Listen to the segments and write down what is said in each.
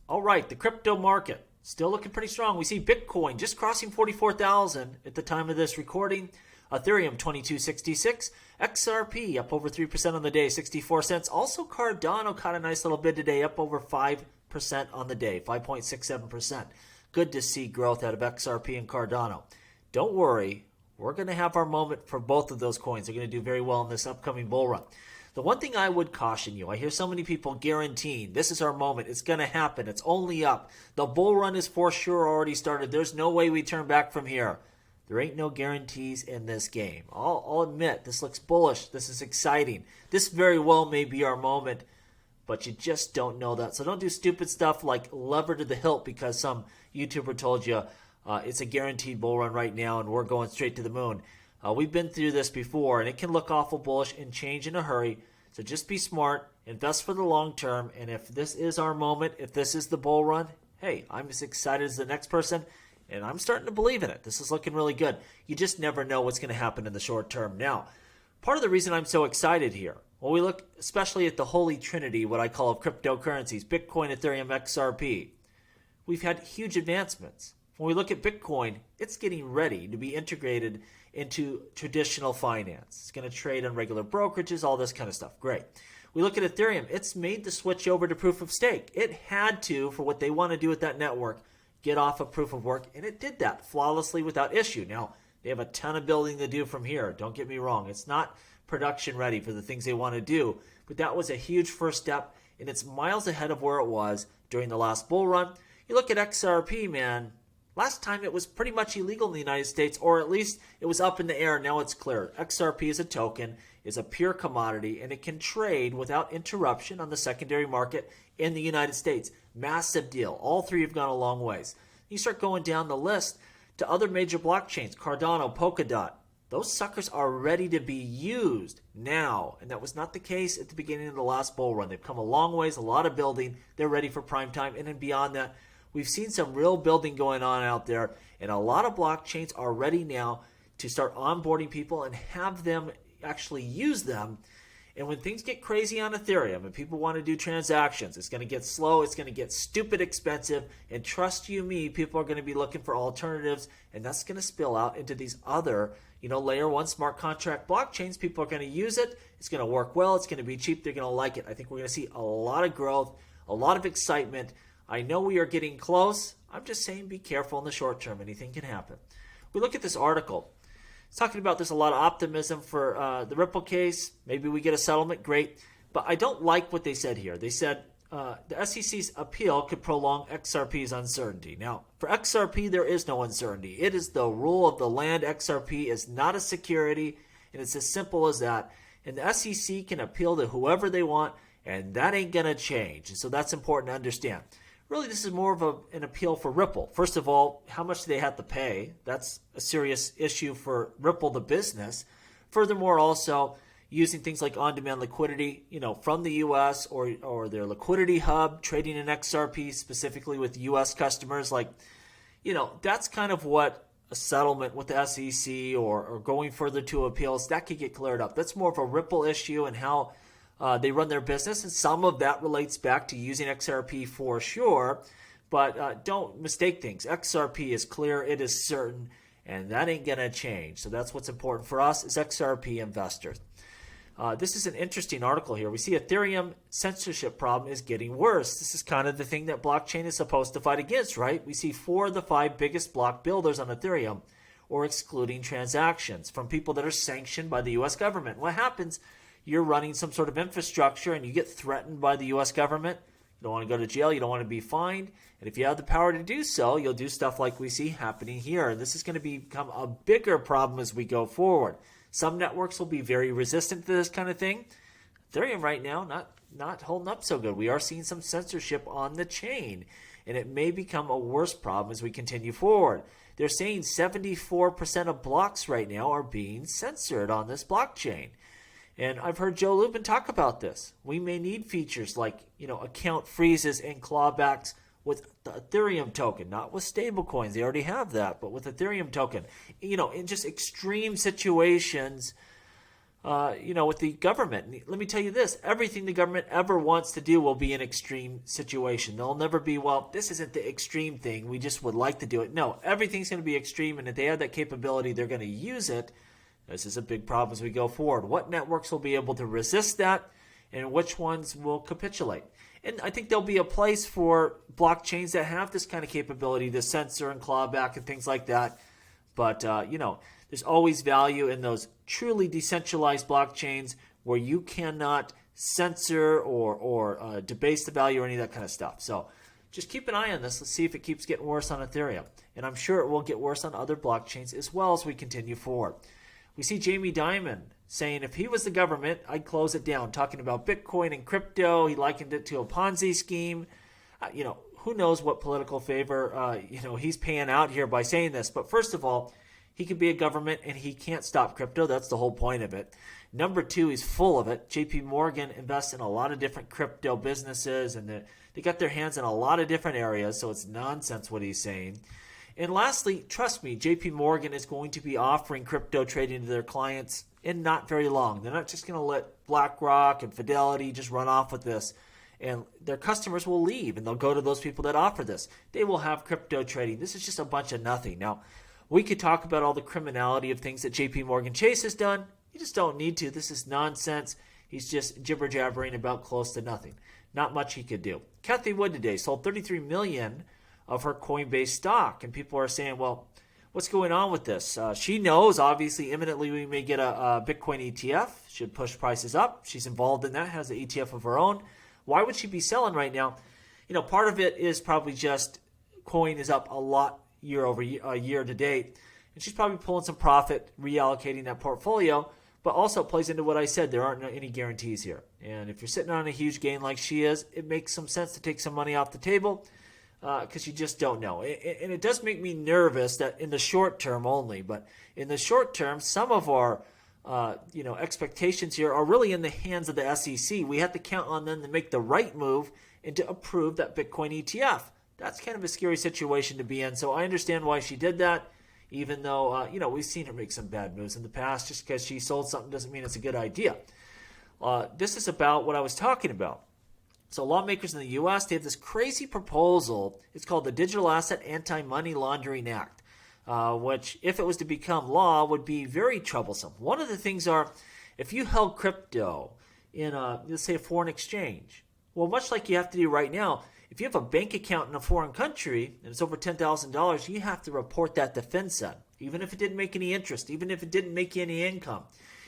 All right, the crypto market still looking pretty strong. We see Bitcoin just crossing 44,000 at the time of this recording. Ethereum 2266, XRP up over 3% on the day, 64 cents. Also Cardano caught a nice little bid today, up over 5% on the day, 5.67%. Good to see growth out of XRP and Cardano. Don't worry, we're going to have our moment for both of those coins. They're going to do very well in this upcoming bull run. The one thing I would caution you, I hear so many people guaranteeing this is our moment. It's going to happen. It's only up. The bull run is for sure already started. There's no way we turn back from here. There ain't no guarantees in this game. I'll admit, this looks bullish. This is exciting. This very well may be our moment, but you just don't know that. So don't do stupid stuff like lever to the hilt because some YouTuber told you it's a guaranteed bull run right now and we're going straight to the moon. We've been through this before, and it can look awful bullish and change in a hurry. So just be smart, invest for the long term, and if this is our moment, if this is the bull run, hey, I'm as excited as the next person, and I'm starting to believe in it. This is looking really good. You just never know what's going to happen in the short term. Now, part of the reason I'm so excited here, well, we look especially at the holy trinity, what I call of cryptocurrencies, Bitcoin, Ethereum, XRP. We've had huge advancements. When we look at Bitcoin, it's getting ready to be integrated into traditional finance. It's going to trade on regular brokerages, all this kind of stuff. Great. We look at Ethereum. It's made the switch over to proof of stake. It had to, for what they want to do with that network, get off of proof of work, and it did that flawlessly without issue. Now, they have a ton of building to do from here. Don't get me wrong. It's not production ready for the things they want to do, but that was a huge first step, and it's miles ahead of where it was during the last bull run. You look at XRP, man. Last time it was pretty much illegal in the United States, or at least it was up in the air. Now it's clear. XRP is a token, is a pure commodity, and it can trade without interruption on the secondary market in the United States. Massive deal. All three have gone a long ways. You start going down the list to other major blockchains, Cardano, Polkadot. Those suckers are ready to be used now, and that was not the case at the beginning of the last bull run. They've come a long ways, a lot of building. They're ready for prime time, and then beyond that, we've seen some real building going on out there, and a lot of blockchains are ready now to start onboarding people and have them actually use them. And when things get crazy on Ethereum and people want to do transactions, it's going to get slow, it's going to get stupid expensive, and trust you me, people are going to be looking for alternatives, and that's going to spill out into these other, layer one smart contract blockchains. People are going to use it, it's going to work well, it's going to be cheap, they're going to like it. I think we're going to see a lot of growth, a lot of excitement. I know we are getting close. I'm just saying be careful in the short term. Anything can happen. We look at this article. It's talking about there's a lot of optimism for the Ripple case. Maybe we get a settlement. Great. But I don't like what they said here. They said the SEC's appeal could prolong XRP's uncertainty. Now, for XRP, there is no uncertainty. It is the rule of the land. XRP is not a security, and it's as simple as that. And the SEC can appeal to whoever they want, and that ain't going to change. And so that's important to understand. Really, this is more of an appeal for Ripple. First of all, how much do they have to pay? That's a serious issue for Ripple, the business. Furthermore, also using things like on-demand liquidity, from the U.S. or their liquidity hub, trading in XRP specifically with U.S. customers. That's kind of what a settlement with the SEC or going further to appeals, that could get cleared up. That's more of a Ripple issue and how they run their business, and some of that relates back to using XRP for sure, but don't mistake things. XRP is clear, it is certain, and that ain't going to change. So that's what's important for us as XRP investors. This is an interesting article here. We see Ethereum censorship problem is getting worse. This is kind of the thing that blockchain is supposed to fight against, right? We see 4 of the 5 biggest block builders on Ethereum are excluding transactions from people that are sanctioned by the U.S. government. What happens? You're running some sort of infrastructure and you get threatened by the U.S. government. You don't want to go to jail. You don't want to be fined. And if you have the power to do so, you'll do stuff like we see happening here. And this is going to become a bigger problem as we go forward. Some networks will be very resistant to this kind of thing. Ethereum right now, not holding up so good. We are seeing some censorship on the chain, and it may become a worse problem as we continue forward. They're saying 74% of blocks right now are being censored on this blockchain. And I've heard Joe Lubin talk about this. We may need features like, account freezes and clawbacks with the Ethereum token, not with stablecoins. They already have that, but with Ethereum token. In just extreme situations, with the government. And let me tell you this, everything the government ever wants to do will be an extreme situation. They'll never be, well, this isn't the extreme thing, we just would like to do it. No, everything's going to be extreme, and if they have that capability, they're going to use it. This is a big problem as we go forward. What networks will be able to resist that, and which ones will capitulate? And I think there'll be a place for blockchains that have this kind of capability to censor and claw back and things like that. But, there's always value in those truly decentralized blockchains where you cannot censor or debase the value or any of that kind of stuff. So just keep an eye on this. Let's see if it keeps getting worse on Ethereum. And I'm sure it will get worse on other blockchains as well as we continue forward. We see Jamie Dimon saying if he was the government, I'd close it down, talking about Bitcoin and crypto. He likened it to a Ponzi scheme. Who knows what political favor he's paying out here by saying this. But first of all, he could be a government and he can't stop crypto. That's the whole point of it. Number two, he's full of it. JP Morgan invests in a lot of different crypto businesses, and they got their hands in a lot of different areas, so it's nonsense what he's saying. And lastly, trust me, JP Morgan is going to be offering crypto trading to their clients in not very long. They're not just going to let BlackRock and Fidelity just run off with this. And their customers will leave, and they'll go to those people that offer this. They will have crypto trading. This is just a bunch of nothing. Now, we could talk about all the criminality of things that JP Morgan Chase has done. You just don't need to. This is nonsense. He's just jibber-jabbering about close to nothing. Not much he could do. Cathie Wood today sold 33 million of her Coinbase stock, and people are saying, well, what's going on with this? She knows, obviously, imminently we may get a Bitcoin ETF. Should push prices up. She's involved in that, has an ETF of her own. Why would she be selling right now? Part of it is probably just coin is up a lot year to date, and she's probably pulling some profit, reallocating that portfolio, but also plays into what I said. There aren't any guarantees here, and if you're sitting on a huge gain like she is, it makes some sense to take some money off the table because you just don't know. And it does make me nervous that in the short term only, but in the short term, some of our expectations here are really in the hands of the SEC. We have to count on them to make the right move and to approve that Bitcoin ETF. That's kind of a scary situation to be in. So I understand why she did that, even though, we've seen her make some bad moves in the past. Just because she sold something doesn't mean it's a good idea. This is about what I was talking about. So lawmakers in the U.S., they have this crazy proposal. It's called the Digital Asset Anti-Money Laundering Act, which, if it was to become law, would be very troublesome. One of the things are, if you held crypto in, let's say, a foreign exchange, well, much like you have to do right now, if you have a bank account in a foreign country and it's over $10,000, you have to report that to FinCEN, even if it didn't make any interest, even if it didn't make you any income.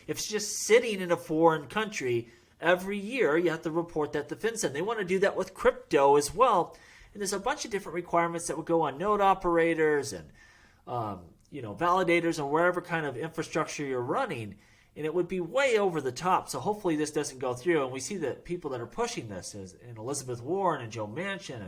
If it's just sitting in a foreign country, every year you have to report that to FinCEN. They want to do that with crypto as well. And there's a bunch of different requirements that would go on node operators and validators and wherever kind of infrastructure you're running. And it would be way over the top. So hopefully this doesn't go through. And we see the people that are pushing this is in Elizabeth Warren and Joe Manchin.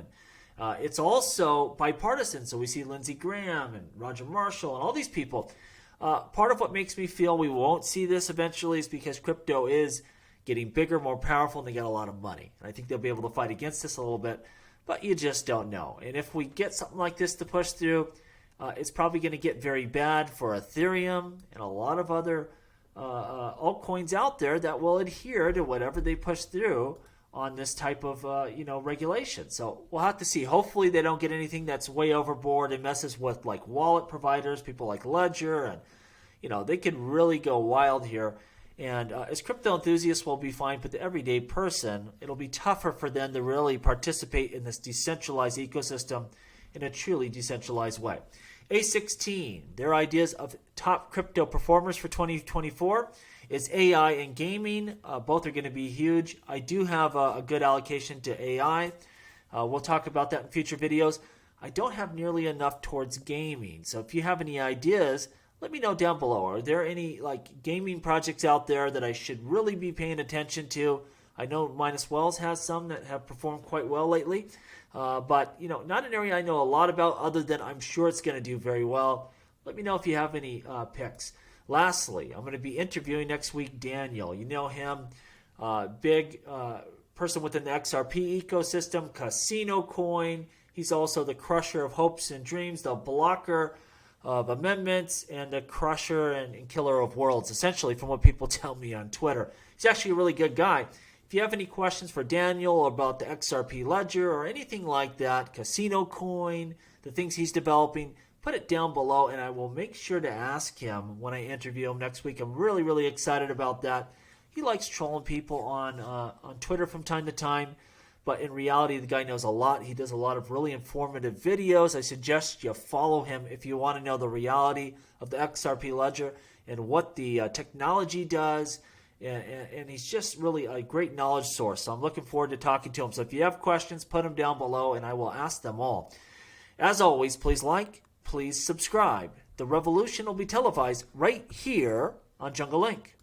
And it's also bipartisan. So we see Lindsey Graham and Roger Marshall and all these people. Part of what makes me feel we won't see this eventually is because crypto is getting bigger, more powerful, and they got a lot of money. And I think they'll be able to fight against this a little bit. But you just don't know. And if we get something like this to push through, it's probably going to get very bad for Ethereum and a lot of other altcoins out there that will adhere to whatever they push through on this type of regulation. So we'll have to see. Hopefully they don't get anything that's way overboard and messes with like wallet providers, people like Ledger, and they could really go wild here. And as crypto enthusiasts will be fine, but the everyday person, it'll be tougher for them to really participate in this decentralized ecosystem in a truly decentralized way. A16, their ideas of top crypto performers for 2024 is AI and gaming. Both are going to be huge. I do have a good allocation to AI. We'll talk about that in future videos. I don't have nearly enough towards gaming. So if you have any ideas, let me know down below. Are there any gaming projects out there that I should really be paying attention to? I know Minus Wells has some that have performed quite well lately. But not an area I know a lot about other than I'm sure it's going to do very well. Let me know if you have any picks. Lastly, I'm going to be interviewing next week Daniel. You know him, big person within the XRP ecosystem, Casino Coin. He's also the crusher of hopes and dreams, the blocker of amendments and a crusher and killer of worlds, essentially, from what people tell me on Twitter. He's actually a really good guy. If you have any questions for Daniel about the XRP ledger or anything like that, casino coin, the things he's developing, put it down below and I will make sure to ask him when I interview him next week. I'm really, really excited about that. He likes trolling people on Twitter from time to time, but in reality, the guy knows a lot. He does a lot of really informative videos. I suggest you follow him if you want to know the reality of the XRP ledger and what the technology does. And he's just really a great knowledge source. So I'm looking forward to talking to him. So if you have questions, put them down below and I will ask them all. As always, please like, please subscribe. The revolution will be televised right here on Jungle Link.